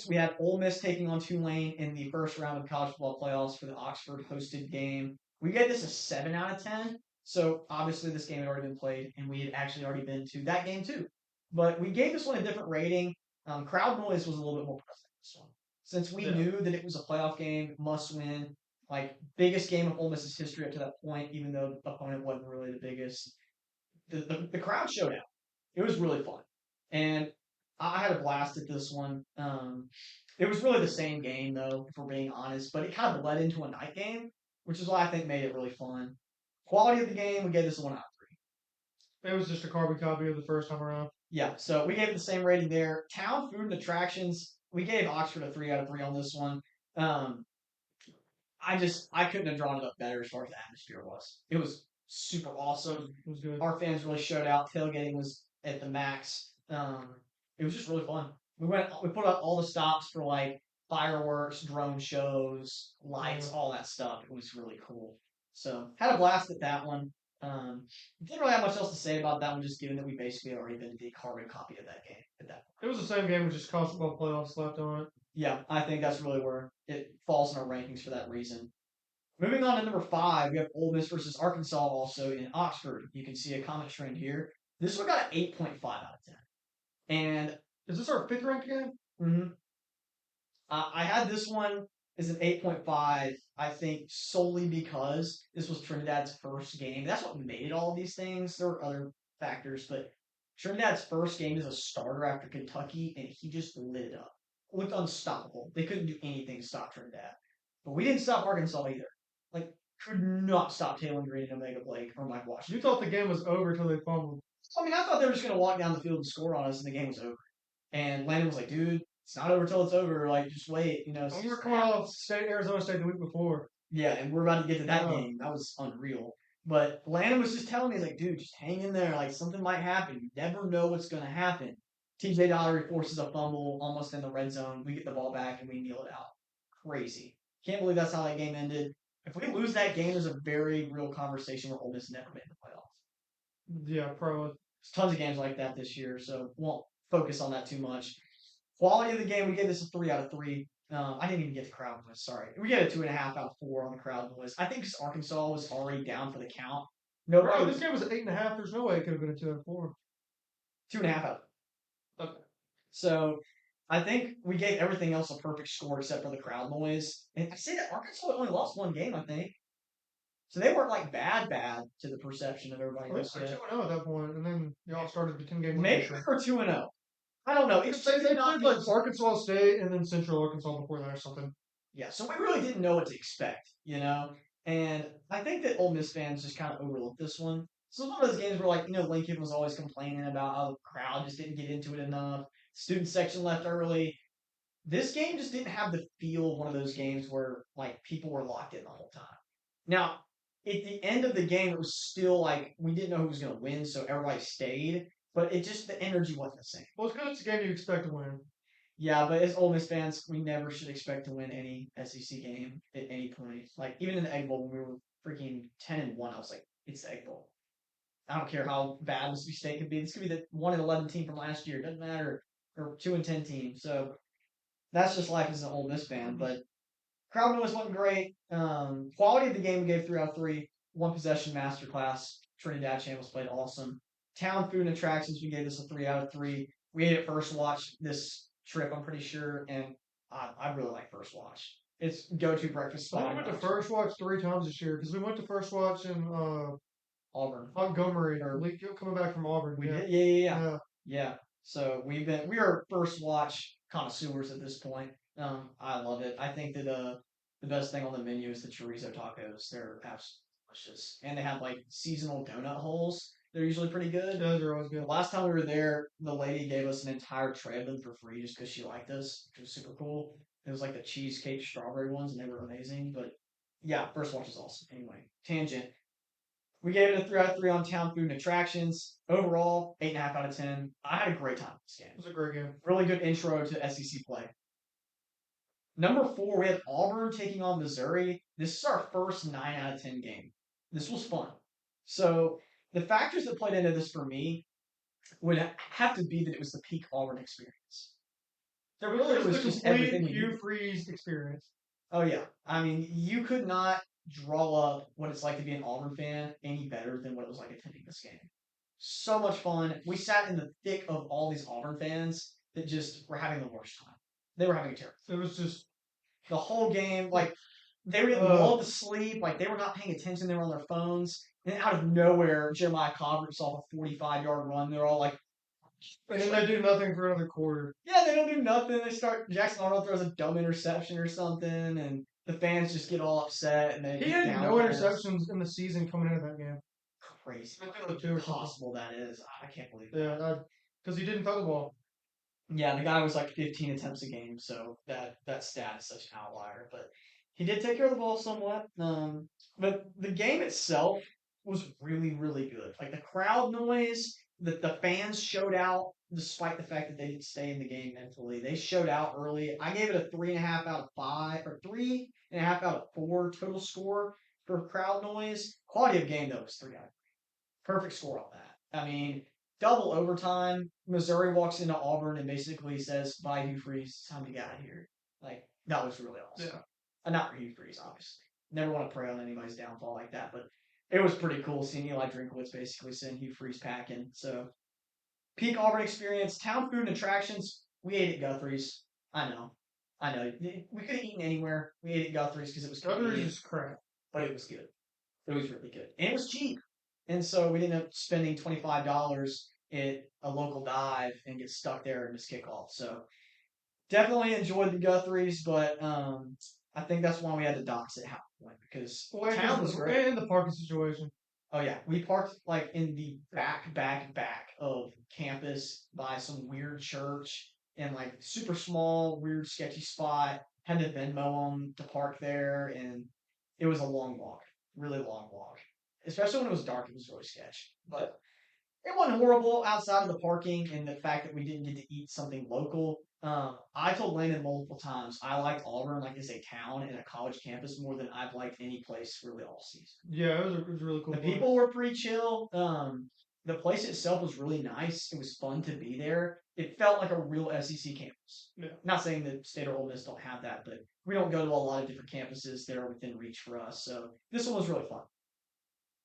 We had Ole Miss taking on Tulane in the first round of college football playoffs for the Oxford hosted game. We gave this a 7 out of 10. So obviously this game had already been played, and we had actually already been to that game too. But we gave this one a different rating. Crowd noise was a little bit more present in this one. Since we knew that it was a playoff game, must win, like biggest game of Ole Miss's history up to that point, even though the opponent wasn't really the biggest. The crowd showed out. It was really fun. And I had a blast at this one. It was really the same game, though, if we're being honest, but it kind of bled into a night game, which is why I think made it really fun. Quality of the game, we gave this a 1 out of 3. It was just a carbon copy of the first time around. Yeah, so we gave it the same rating there. Town, food, and attractions, we gave Oxford a 3 out of 3 on this one. Um, I couldn't have drawn it up better as far as the atmosphere was. It was super awesome. It was good. Our fans really showed out. Tailgating was at the max. It was just really fun. We put up all the stops for like fireworks, drone shows, lights, all that stuff. It was really cool. So had a blast at that one. Didn't really have much else to say about that one, just given that we basically already been the carbon copy of that game at that point. It was the same game with just college football playoffs slapped on it. Yeah, I think that's really where it falls in our rankings for that reason. Moving on to number 5, we have Ole Miss versus Arkansas, also in Oxford. You can see a comment trend here. This one got an 8.5 out of 10. And is this our 5th ranked game? Mm-hmm. I had this one as an 8.5, I think, solely because this was Trinidad's first game. That's what made it all of these things. There were other factors, but Trinidad's first game as a starter after Kentucky, and he just lit it up. Looked unstoppable. They couldn't do anything to stop Trinidad. But we didn't stop Arkansas either. Like, could not stop Taylor Green and Omega Blake or Mike Washington. You thought the game was over until they fumbled. I mean, I thought they were just going to walk down the field and score on us, and the game was over. And Landon was like, dude, it's not over till it's over. Like, just wait. We were coming off Arizona State the week before. Yeah, and we're about to get to that game. That was unreal. But Landon was just telling me, he's like, dude, just hang in there. Like, something might happen. You never know what's going to happen. TJ Daugherty forces a fumble almost in the red zone. We get the ball back, and we kneel it out. Crazy. Can't believe that's how that game ended. If we lose that game, there's a very real conversation where Ole Miss never made the playoffs. Yeah, probably. There's tons of games like that this year, so won't focus on that too much. Quality of the game, we gave this a 3 out of 3. I didn't even get the crowd noise. Sorry, we gave it 2.5 out of 4 on the crowd noise. I think because Arkansas was already down for the count. No, bro, this game was 8.5. There's no way it could have been a 2 out of 4. 2.5 out. Okay. So I think we gave everything else a perfect score except for the crowd noise. And I say that Arkansas only lost one game, I think. So they weren't like bad to the perception of everybody else. They were 2-0 at that point, and then y'all started the 10-game. Maybe we're 2-0. I don't know. They played like Arkansas State and then Central Arkansas before that or something. Yeah, so we really didn't know what to expect, And I think that Ole Miss fans just kind of overlooked this one. So it's one of those games where, like, Lincoln was always complaining about how the crowd just didn't get into it enough. Student section left early. This game just didn't have the feel of one of those games where, like, people were locked in the whole time. Now, at the end of the game, it was still like we didn't know who was going to win, so everybody stayed. But the energy wasn't the same. Well, it's because it's a game you expect to win. Yeah, but as Ole Miss fans, we never should expect to win any SEC game at any point. Like, even in the Egg Bowl, when we were freaking 10-1, I was like, it's the Egg Bowl. I don't care how bad Mississippi State could be. This could be the 1-11 team from last year. It doesn't matter. Or 2-10 team. So that's just life as an Ole Miss fan. But crowd noise wasn't great. Quality of the game we gave 3 out of 3. One possession masterclass. Trinidad Channels played awesome. Town, food, and attractions, we gave this a 3 out of 3. We ate it first watch this trip, I'm pretty sure, and I really like First Watch. It's go-to breakfast spot. We went to First Watch 3 times this year because we went to First Watch in Auburn, Montgomery, or coming back from Auburn. We did, yeah. So we are First Watch connoisseurs at this point. I love it. I think that the best thing on the menu is the chorizo tacos. They're absolutely delicious, and they have like seasonal donut holes. They're usually pretty good. Those are always good. The last time we were there, the lady gave us an entire tray of them for free just because she liked us, which was super cool. It was like the cheesecake strawberry ones, and they were amazing. But yeah, First Watch is awesome. Anyway, tangent. We gave it a 3 out of 3 on town, food, and attractions. Overall, 8.5 out of 10. I had a great time with this game. It was a great game. Really good intro to SEC play. Number 4, we had Auburn taking on Missouri. This is our first 9 out of 10 game. This was fun. So the factors that played into this for me would have to be that it was the peak Auburn experience. There It really was was the just complete everything we Hugh needed. Freeze experience. Oh yeah, I mean, you could not draw up what it's like to be an Auburn fan any better than what it was like attending this game. So much fun. We sat in the thick of all these Auburn fans that just were having the worst time. They were having a terrible. It was just The whole game, like they were getting lulled to sleep, like they were not paying attention. They were on their phones, and out of nowhere, Jeremiah Cobb saw a 45-yard run. They're all like, and then they do nothing for another quarter. yeah, they don't do nothing. They start Jackson Arnold throws a dumb interception or something, and the fans just get all upset and they He get had no down. interceptions in the season coming into that game. Crazy. I think How like two or something. impossible that is. I can't believe that. Yeah, because he didn't throw the ball. Yeah, the guy was like 15 attempts a game, so that stat is such an outlier. But he did take care of the ball somewhat. But the game itself was really, really good. Like the crowd noise, the fans showed out despite the fact that they didn't stay in the game mentally. They showed out early. I gave it a 3.5 out of 5, or 3.5 out of 4 total score for crowd noise. Quality of game though was 3 out of 3. Perfect score on that. I mean, double overtime. Missouri walks into Auburn and basically says, "Bye, Hugh Freeze. It's time to get out of here." Like that was really awesome. Yeah. Not for Hugh Freeze, obviously. Never want to prey on anybody's downfall like that, but it was pretty cool seeing Eli Drinkowitz basically send Hugh Freeze packing. So peak Auburn experience. Town food and attractions. We ate at Guthrie's. I know. I know. We could have eaten anywhere. We ate at Guthrie's because it was Guthrie convenient, is crap. but it was good. It was really good. And it was cheap. And so we ended up spending $25 at a local dive and get stuck there and miss kickoff. So definitely enjoyed the Guthries, but I think that's why we had to dox it half point because town was great. And the parking situation. Oh yeah, we parked like in the back of campus by some weird church and like super small, weird, sketchy spot. Had to Venmo them to park there, and it was a long walk, really long walk. Especially when it was dark, it was really sketch. But it wasn't horrible outside of the parking and the fact that we didn't get to eat something local. I told Landon multiple times I liked Auburn like as a town and a college campus more than I've liked any place really all season. Yeah, it was really cool. The people were pretty chill. The place itself was really nice. It was fun to be there. It felt like a real SEC campus. Yeah. Not saying that State or Ole Miss don't have that, but we don't go to a lot of different campuses that are within reach for us. So this one was really fun.